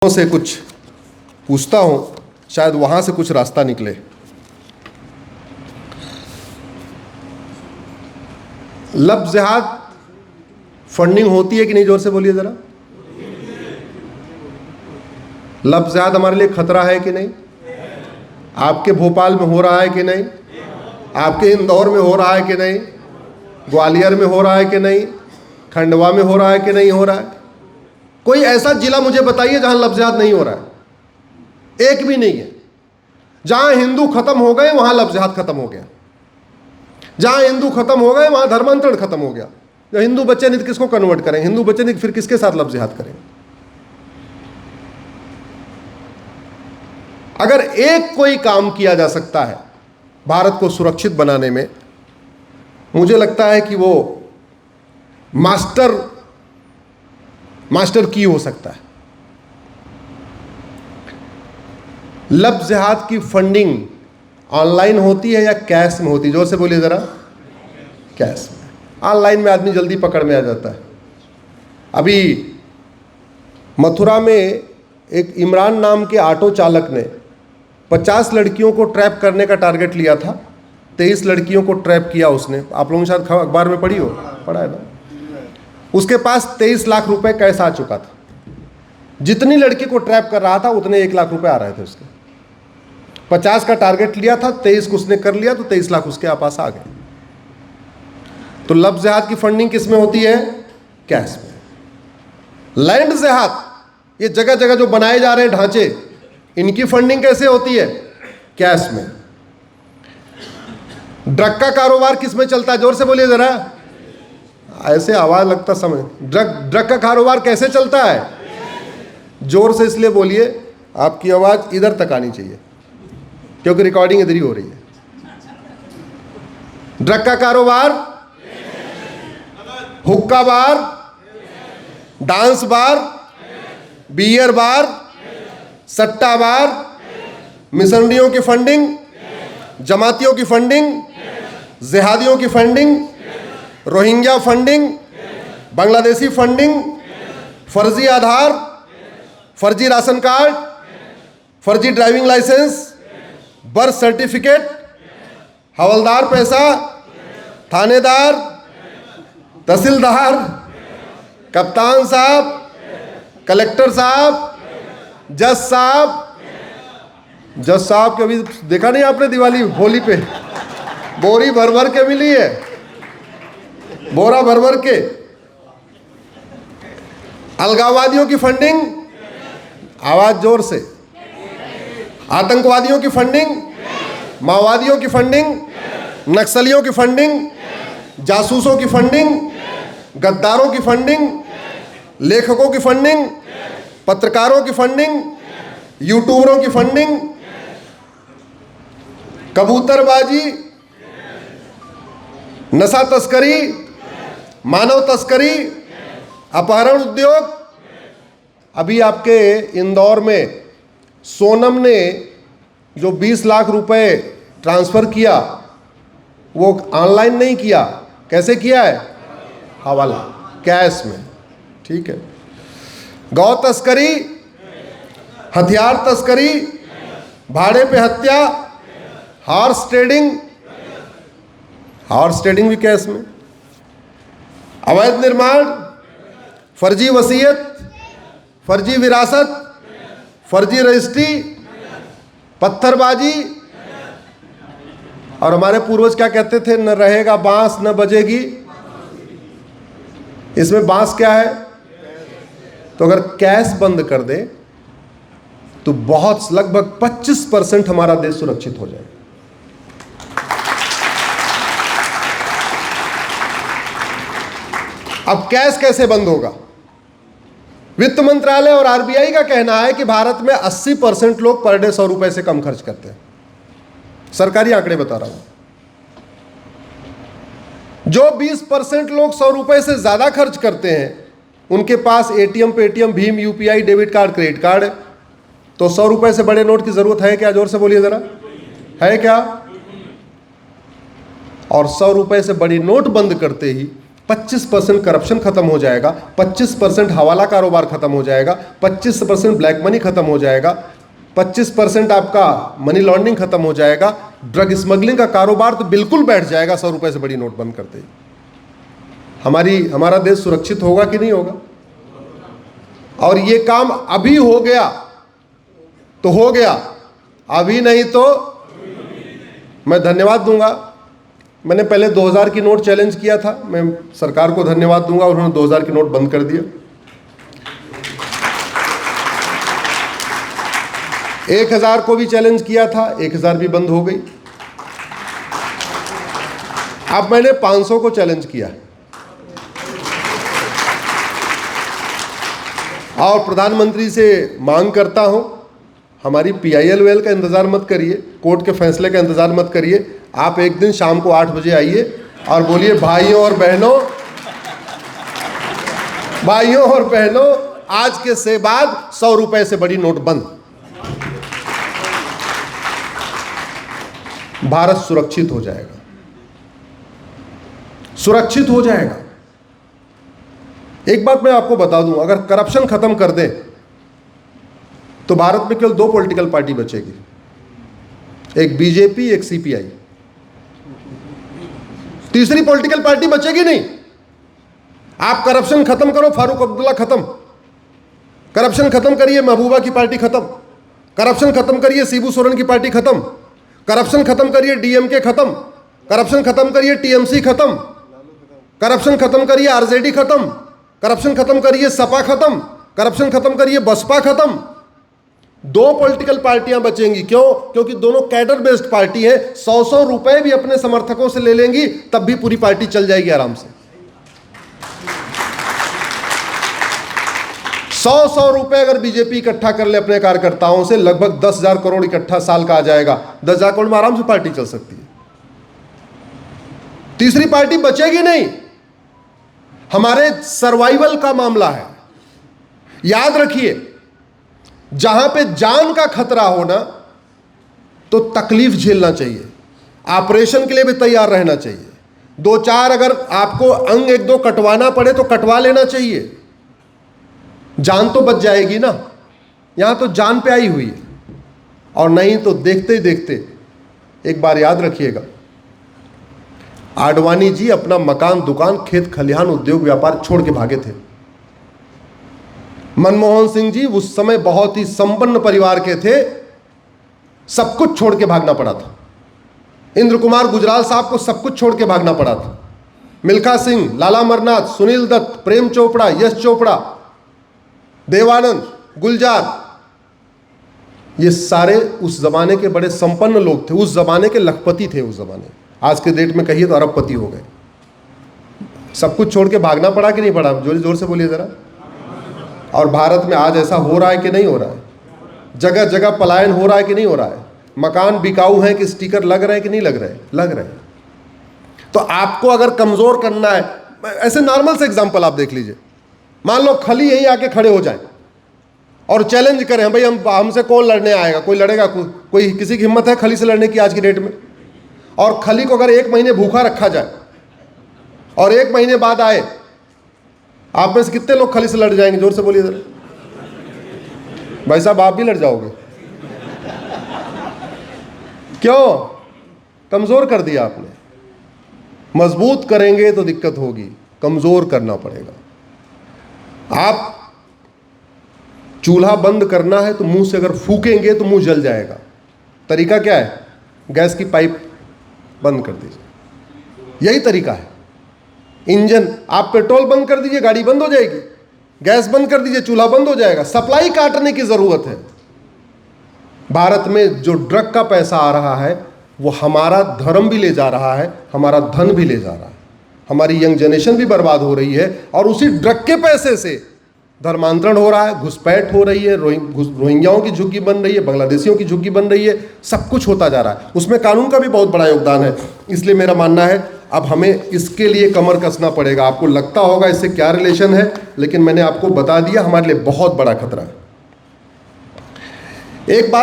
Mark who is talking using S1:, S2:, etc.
S1: से कुछ पूछता हूं, शायद वहां से कुछ रास्ता निकले। लब जिहाद फंडिंग होती है कि नहीं? जोर से बोलिए जरा। लब जिहाद हमारे लिए खतरा है कि नहीं? आपके भोपाल में हो रहा है कि नहीं? आपके इंदौर में हो रहा है कि नहीं? ग्वालियर में हो रहा है कि नहीं? खंडवा में हो रहा है कि नहीं हो रहा है? कोई ऐसा जिला मुझे बताइए जहां लब जिहाद नहीं हो रहा है। एक भी नहीं है। जहां हिंदू खत्म हो गए वहां लब जिहाद खत्म हो गया। जहां हिंदू खत्म हो गए वहां धर्मांतरण खत्म हो गया। जो हिंदू बच्चे नहीं किसको कन्वर्ट करें? हिंदू बच्चे नहीं फिर किसके साथ लब जिहाद करें? अगर एक कोई काम किया जा सकता है भारत को सुरक्षित बनाने में, मुझे लगता है कि वो मास्टर की हो सकता है। लब जिहाद की फंडिंग ऑनलाइन होती है या कैश में होती है? जोर से बोलिए जरा। कैश में। ऑनलाइन में आदमी जल्दी पकड़ में आ जाता है। अभी मथुरा में एक इमरान नाम के ऑटो चालक ने 50 लड़कियों को ट्रैप करने का टारगेट लिया था। 23 लड़कियों को ट्रैप किया उसने। आप लोगों ने शायद अखबार में पढ़ा है ना? उसके पास 23 लाख रुपए कैश आ चुका था। जितनी लड़की को ट्रैप कर रहा था उतने 1 लाख रुपए आ रहे थे उसके। 50 का टारगेट लिया था, 23 को उसने कर लिया तो 23 लाख उसके पास आ गए। तो लब जिहाद की फंडिंग किस में होती है? कैश में। लैंड जिहाद, ये जगह जगह जो बनाए जा रहे हैं ढांचे, इनकी फंडिंग कैसे होती है? कैश में। ड्रग का कारोबार किस में चलता है? जोर से बोलिए जरा। ऐसे आवाज लगता समझ। ड्रग का कारोबार कैसे चलता है? जोर से इसलिए बोलिए, आपकी आवाज इधर तक आनी चाहिए क्योंकि रिकॉर्डिंग इधर ही हो रही है। ड्रग का कारोबार, हुक्का बार, डांस बार, बियर बार, सट्टा बार, मिशनरियों की फंडिंग, जमातियों की फंडिंग, जिहादियों की funding, Rohingya funding, Bangladeshi funding, फर्जी आधार, फर्जी राशन कार्ड, फर्जी ड्राइविंग लाइसेंस, बर्थ सर्टिफिकेट, हवलदार पैसा, थानेदार, तहसीलदार, कप्तान साहब, कलेक्टर साहब, जज साहब के अभी देखा नहीं आपने दिवाली होली पे बोरी भर भर के मिली है, बोरा भर भर के। अलगाववादियों की फंडिंग, आवाज जोर से। आतंकवादियों की फंडिंग, माओवादियों की फंडिंग, नक्सलियों की फंडिंग, जासूसों की फंडिंग, गद्दारों की फंडिंग, लेखकों की फंडिंग, पत्रकारों की फंडिंग, यूट्यूबरों की फंडिंग, कबूतरबाजी, नशा तस्करी, मानव तस्करी, अपहरण उद्योग। अभी आपके इंदौर में सोनम ने जो 20 लाख रुपए ट्रांसफर किया, वो ऑनलाइन नहीं किया। कैसे किया है? हवाला, कैश में। ठीक है। गौ तस्करी, हथियार तस्करी, भाड़े पे हत्या, हॉर्स ट्रेडिंग भी कैश में। अवैध निर्माण, फर्जी वसीयत, फर्जी विरासत, फर्जी रजिस्ट्री, पत्थरबाजी। और हमारे पूर्वज क्या कहते थे? न रहेगा बांस न बजेगी। इसमें बांस क्या है? तो अगर कैश बंद कर दे तो बहुत लगभग 25% हमारा देश सुरक्षित हो जाए। अब कैश कैसे बंद होगा? वित्त मंत्रालय और आरबीआई का कहना है कि भारत में 80% लोग पर डे 100 रुपए से कम खर्च करते हैं। सरकारी आंकड़े बता रहा हूं। जो 20% लोग 100 रुपए से ज्यादा खर्च करते हैं, उनके पास एटीएम, पेटीएम, भीम, UPI, debit card, credit card है। तो 100 रुपए से बड़े नोट की जरूरत है क्या? जोर से बोलिए जरा। है क्या? और 100 रुपए से बड़ी नोट बंद करते ही 25% करप्शन खत्म हो जाएगा, 25% हवाला कारोबार खत्म हो जाएगा, 25% ब्लैक मनी खत्म हो जाएगा, 25% आपका मनी लॉन्ड्रिंग खत्म हो जाएगा, ड्रग स्मगलिंग का कारोबार तो बिल्कुल बैठ जाएगा 100 रुपए से बड़ी नोट बंद करते ही। हमारा देश सुरक्षित होगा कि नहीं होगा? और ये काम अभी हो गया तो हो गया, अभी नहीं तो मैं धन्यवाद दूंगा। मैंने पहले 2000 की नोट चैलेंज किया था, मैं सरकार को धन्यवाद दूंगा, उन्होंने 2000 की नोट बंद कर दिया। 1000 को भी चैलेंज किया था, 1000 भी बंद हो गई। अब मैंने 500 को चैलेंज किया और प्रधानमंत्री से मांग करता हूं, हमारी PIL का इंतजार मत करिए, कोर्ट के फैसले का इंतजार मत करिए। आप एक दिन शाम को 8 बजे आइए और बोलिए भाइयों और बहनों, आज के से बाद 100 रुपए से बड़ी नोट बंद। भारत सुरक्षित हो जाएगा, सुरक्षित हो जाएगा। एक बात मैं आपको बता दूं, अगर करप्शन खत्म कर दे तो भारत में केवल 2 पॉलिटिकल पार्टी बचेगी, एक बीजेपी, एक CPI। तीसरी पॉलिटिकल पार्टी बचेगी नहीं। आप करप्शन खत्म करो, फारूक अब्दुल्ला खत्म, करप्शन खत्म करिए, महबूबा की पार्टी खत्म, करप्शन खत्म करिए, शिबू सोरेन की पार्टी खत्म, करप्शन खत्म करिए, DMK खत्म, करप्शन खत्म करिए, TMC खत्म, करप्शन खत्म करिए, RJD खत्म, करप्शन खत्म करिए, सपा खत्म, करप्शन खत्म करिए, बसपा खत्म। 2 पॉलिटिकल पार्टियां बचेंगी। क्यों? क्योंकि दोनों कैडर बेस्ड पार्टी है। 100 रुपए भी अपने समर्थकों से ले लेंगी तब भी पूरी पार्टी चल जाएगी आराम से। 100 रुपए अगर बीजेपी इकट्ठा कर ले अपने कार्यकर्ताओं से, लगभग 10,000 करोड़ इकट्ठा साल का आ जाएगा। 10,000 करोड़ में आराम से पार्टी चल सकती है। तीसरी पार्टी बचेगी नहीं। हमारे सर्वाइवल का मामला है। याद रखिए, जहां पे जान का खतरा हो ना तो तकलीफ झेलना चाहिए, ऑपरेशन के लिए भी तैयार रहना चाहिए। 2-4 अगर आपको अंग 1-2 कटवाना पड़े तो कटवा लेना चाहिए, जान तो बच जाएगी ना। यहां तो जान पे आई हुई है, और नहीं तो देखते ही देखते। एक बार याद रखिएगा, आडवाणी जी अपना मकान, दुकान, खेत खलिहान, उद्योग व्यापार छोड़ के भागे थे। मनमोहन सिंह जी उस समय बहुत ही संपन्न परिवार के थे, सब कुछ छोड़ के भागना पड़ा था। इंद्र कुमार गुजराल साहब को सब कुछ छोड़ के भागना पड़ा था। मिल्खा सिंह, लाला अमरनाथ, सुनील दत्त, प्रेम चोपड़ा, यश चोपड़ा, देवानंद, गुलजार, ये सारे उस जमाने के बड़े संपन्न लोग थे, उस जमाने के लखपति थे। उस जमाने, आज के डेट में कहिए तो अरबपति हो गए। सब कुछ छोड़ के भागना पड़ा कि नहीं पड़ा? जोर जोर से बोलिए जरा। और भारत में आज ऐसा हो रहा है कि नहीं हो रहा है? जगह जगह पलायन हो रहा है कि नहीं हो रहा है? मकान बिकाऊ है कि स्टिकर लग रहे हैं कि नहीं लग रहे? लग रहे हैं। तो आपको अगर कमजोर करना है, ऐसे नॉर्मल से एग्जांपल आप देख लीजिए। मान लो खली यहीं आके खड़े हो जाए और चैलेंज करें, भाई हमसे कौन लड़ने आएगा? कोई लड़ेगा? कोई किसी की हिम्मत है खली से लड़ने की आज की डेट में? और खली को अगर 1 महीने भूखा रखा जाए और 1 महीने बाद आए, आप में से कितने लोग खली से लड़ जाएंगे? जोर से बोलिए जरा। भाई साहब, आप भी लड़ जाओगे। क्यों? कमजोर कर दिया आपने। मजबूत करेंगे तो दिक्कत होगी, कमजोर करना पड़ेगा। आप चूल्हा बंद करना है तो मुंह से अगर फूकेंगे तो मुंह जल जाएगा। तरीका क्या है? गैस की पाइप बंद कर दीजिए, यही तरीका है। इंजन, आप पेट्रोल बंद कर दीजिए, गाड़ी बंद हो जाएगी। गैस बंद कर दीजिए, चूल्हा बंद हो जाएगा। सप्लाई काटने की जरूरत है। भारत में जो ड्रग का पैसा आ रहा है वो हमारा धर्म भी ले जा रहा है, हमारा धन भी ले जा रहा है, हमारी यंग जनरेशन भी बर्बाद हो रही है। और उसी ड्रग के पैसे से धर्मांतरण हो रहा है, घुसपैठ हो रही है, रोहिंग्याओं की झुग्गी बन रही है, बांग्लादेशियों की झुग्गी बन रही है, सब कुछ होता जा रहा है। उसमें कानून का भी बहुत बड़ा योगदान है। इसलिए मेरा मानना है अब हमें इसके लिए कमर कसना पड़ेगा। आपको लगता होगा इससे क्या रिलेशन है, लेकिन मैंने आपको बता दिया, हमारे लिए बहुत बड़ा खतरा है। एक बात